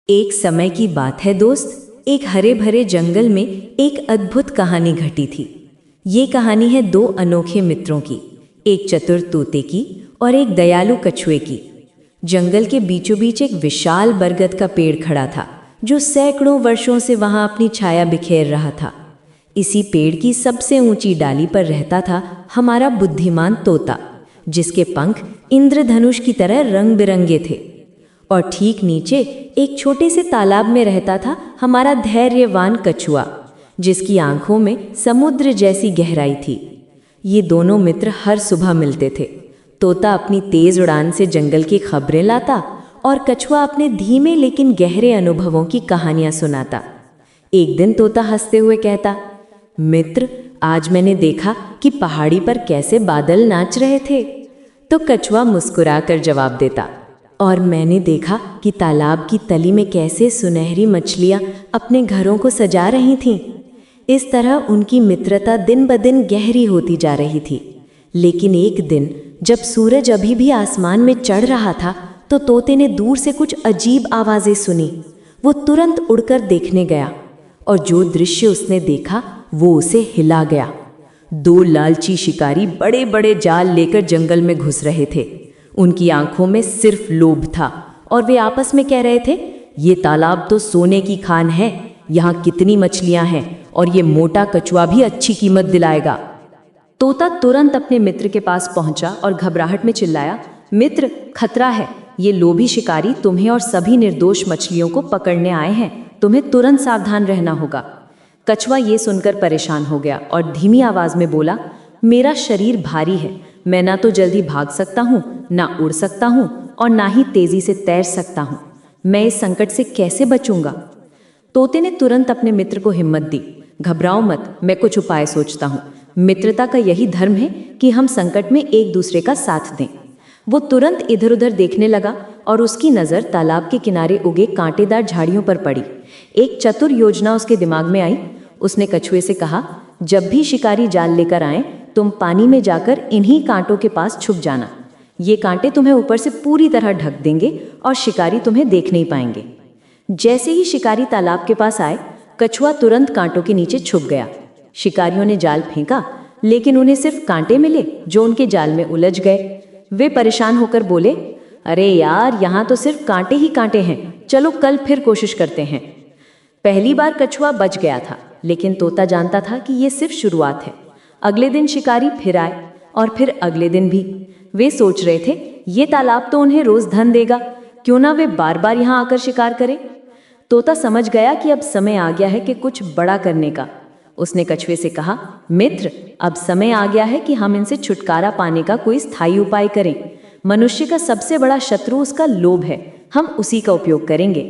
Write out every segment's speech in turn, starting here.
एक समय की बात है दोस्त, एक हरे भरे जंगल में एक अद्भुत कहानी घटी थी। ये कहानी है दो अनोखे मित्रों की, एक चतुर तोते की और एक दयालु कछुए की। जंगल के बीचों बीच एक विशाल बरगद का पेड़ खड़ा था, जो सैकड़ों वर्षों से वहां अपनी छाया बिखेर रहा था। इसी पेड़ की सबसे ऊंची डाली पर रहता था हमारा बुद्धिमान तोता, जिसके पंख इंद्रधनुष की तरह रंग बिरंगे थे। और ठीक नीचे एक छोटे से तालाब में रहता था हमारा धैर्यवान कछुआ, जिसकी आंखों में समुद्र जैसी गहराई थी। ये दोनों मित्र हर सुबह मिलते थे। तोता अपनी तेज उड़ान से जंगल की खबरें लाता और कछुआ अपने धीमे लेकिन गहरे अनुभवों की कहानियां सुनाता। एक दिन तोता हंसते हुए कहता, मित्र, आज मैंने देखा कि पहाड़ी पर कैसे बादल नाच रहे थे। तो कछुआ मुस्कुराकर जवाब देता, और मैंने देखा कि तालाब की तली में कैसे सुनहरी मछलियां अपने घरों को सजा रही थीं। इस तरह उनकी मित्रता दिन ब दिन गहरी होती जा रही थी। लेकिन एक दिन जब सूरज अभी भी आसमान में चढ़ रहा था, तो तोते ने दूर से कुछ अजीब आवाज़ें सुनी। वो तुरंत उड़कर देखने गया, और जो दृश्य उसने देखा वो उसे हिला गया। दो लालची शिकारी बड़े बड़े जाल लेकर जंगल में घुस रहे थे। उनकी आंखों में सिर्फ लोभ था, और वे आपस में कह रहे थे, ये तालाब तो सोने की खान है, यहाँ कितनी मछलियाँ हैं, और ये मोटा कछुआ भी अच्छी कीमत दिलाएगा। तोता तुरंत अपने मित्र के पास पहुंचा और घबराहट में चिल्लाया, मित्र, खतरा है, ये लोभी शिकारी तुम्हें और सभी निर्दोष मछलियों को पकड़ने आए हैं, तुम्हें तुरंत सावधान रहना होगा। कछुआ ये सुनकर परेशान हो गया और धीमी आवाज में बोला, मेरा शरीर भारी है, मैं ना तो जल्दी भाग सकता हूँ, ना उड़ सकता हूँ, और ना ही तेजी से तैर सकता हूँ। मैं इस संकट से कैसे बचूंगा? तोते ने तुरंत अपने मित्र को हिम्मत दी, घबराओ मत, मैं कुछ उपाय सोचता हूँ। मित्रता का यही धर्म है कि हम संकट में एक दूसरे का साथ दें। वो तुरंत इधर उधर देखने लगा और उसकी नज़र तालाब के किनारे उगे कांटेदार झाड़ियों पर पड़ी। एक चतुर योजना उसके दिमाग में आई। उसने कछुए से कहा, जब भी शिकारी जाल लेकर आए, तुम पानी में जाकर इन्हीं कांटों के पास छुप जाना। ये कांटे तुम्हें ऊपर से पूरी तरह ढक देंगे और शिकारी तुम्हें देख नहीं पाएंगे। जैसे ही शिकारी तालाब के पास आए, कछुआ तुरंत कांटों के नीचे छुप गया। शिकारियों ने जाल फेंका, लेकिन उन्हें सिर्फ कांटे मिले जो उनके जाल में उलझ गए। वे परेशान होकर बोले, अरे यार, यहाँ तो सिर्फ कांटे ही कांटे हैं, चलो कल फिर कोशिश करते हैं। पहली बार कछुआ बच गया था, लेकिन तोता जानता था कि ये सिर्फ शुरुआत है। अगले दिन शिकारी फिर आए, और फिर अगले दिन भी। वे सोच रहे थे, ये तालाब तो उन्हें रोज धन देगा, क्यों ना वे बार बार यहाँ आकर शिकार करें। तोता समझ गया कि अब समय आ गया है कि कुछ बड़ा करने का। उसने कछुए से कहा, मित्र, अब समय आ गया है कि हम इनसे छुटकारा पाने का कोई स्थायी उपाय करें। मनुष्य का सबसे बड़ा शत्रु उसका लोभ है, हम उसी का उपयोग करेंगे।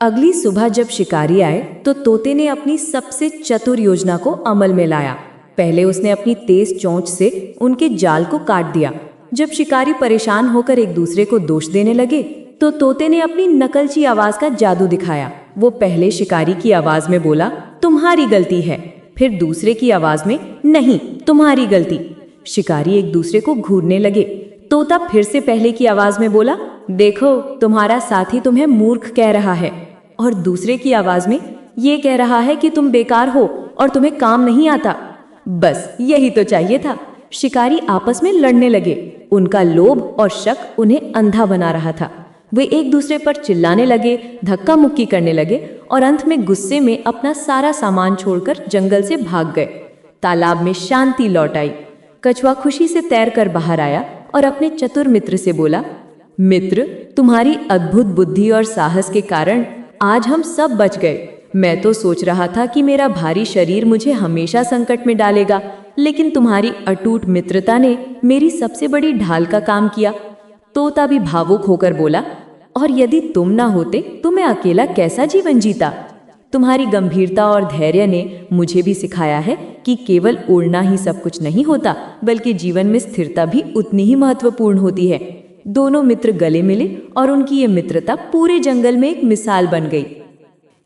अगली सुबह जब शिकारी आए, तो तोते ने अपनी सबसे चतुर योजना को अमल में लाया। पहले उसने अपनी तेज चोंच से उनके जाल को काट दिया। जब शिकारी परेशान होकर एक दूसरे को दोष देने लगे, तो तोते ने अपनी नकलची आवाज का जादू दिखाया। वो पहले शिकारी की आवाज में बोला, तुम्हारी गलती है, फिर दूसरे की आवाज में, नहीं, तुम्हारी गलती। शिकारी एक दूसरे को घूरने लगे। तोता फिर से पहले की आवाज में बोला, देखो, तुम्हारा साथी तुम्हें मूर्ख कह रहा है, और दूसरे की आवाज में, ये कह रहा है कि तुम बेकार हो और तुम्हें काम नहीं आता। बस यही तो चाहिए था। शिकारी आपस में लड़ने लगे। उनका लोभ और शक उन्हें अंधा बना रहा था। वे एक दूसरे पर चिल्लाने लगे, धक्का मुक्की करने लगे, और अंत में गुस्से में अपना सारा सामान छोड़कर जंगल से भाग गए। तालाब में शांति लौट आई। कछुआ खुशी से तैरकर बाहर आया और अपने चतुर मित्र से बोला, मित्र, तुम्हारी अद्भुत बुद्धि और साहस के कारण आज हम सब बच गए। मैं तो सोच रहा था कि मेरा भारी शरीर मुझे हमेशा संकट में डालेगा, लेकिन तुम्हारी अटूट मित्रता ने मेरी सबसे बड़ी ढाल का काम किया। तोता भी भावुक होकर बोला, और यदि तुम ना होते तो मैं अकेला कैसा जीवन जीता। तुम्हारी गंभीरता और धैर्य ने मुझे भी सिखाया है कि केवल उड़ना ही सब कुछ नहीं होता, बल्कि जीवन में स्थिरता भी उतनी ही महत्वपूर्ण होती है। दोनों मित्र गले मिले और उनकी ये मित्रता पूरे जंगल में एक मिसाल बन गई।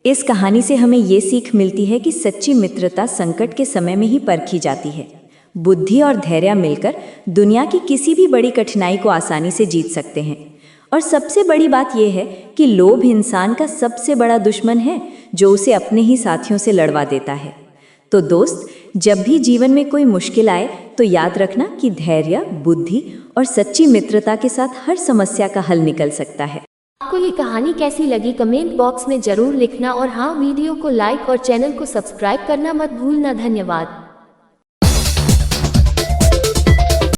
इस कहानी से हमें ये सीख मिलती है कि सच्ची मित्रता संकट के समय में ही परखी जाती है। बुद्धि और धैर्य मिलकर दुनिया की किसी भी बड़ी कठिनाई को आसानी से जीत सकते हैं। और सबसे बड़ी बात यह है कि लोभ इंसान का सबसे बड़ा दुश्मन है, जो उसे अपने ही साथियों से लड़वा देता है। तो दोस्त, जब भी जीवन में कोई मुश्किल आए तो याद रखना कि धैर्य, बुद्धि और सच्ची मित्रता के साथ हर समस्या का हल निकल सकता है। आपको ये कहानी कैसी लगी कमेंट बॉक्स में जरूर लिखना, और हाँ, वीडियो को लाइक और चैनल को सब्सक्राइब करना मत भूलना। धन्यवाद।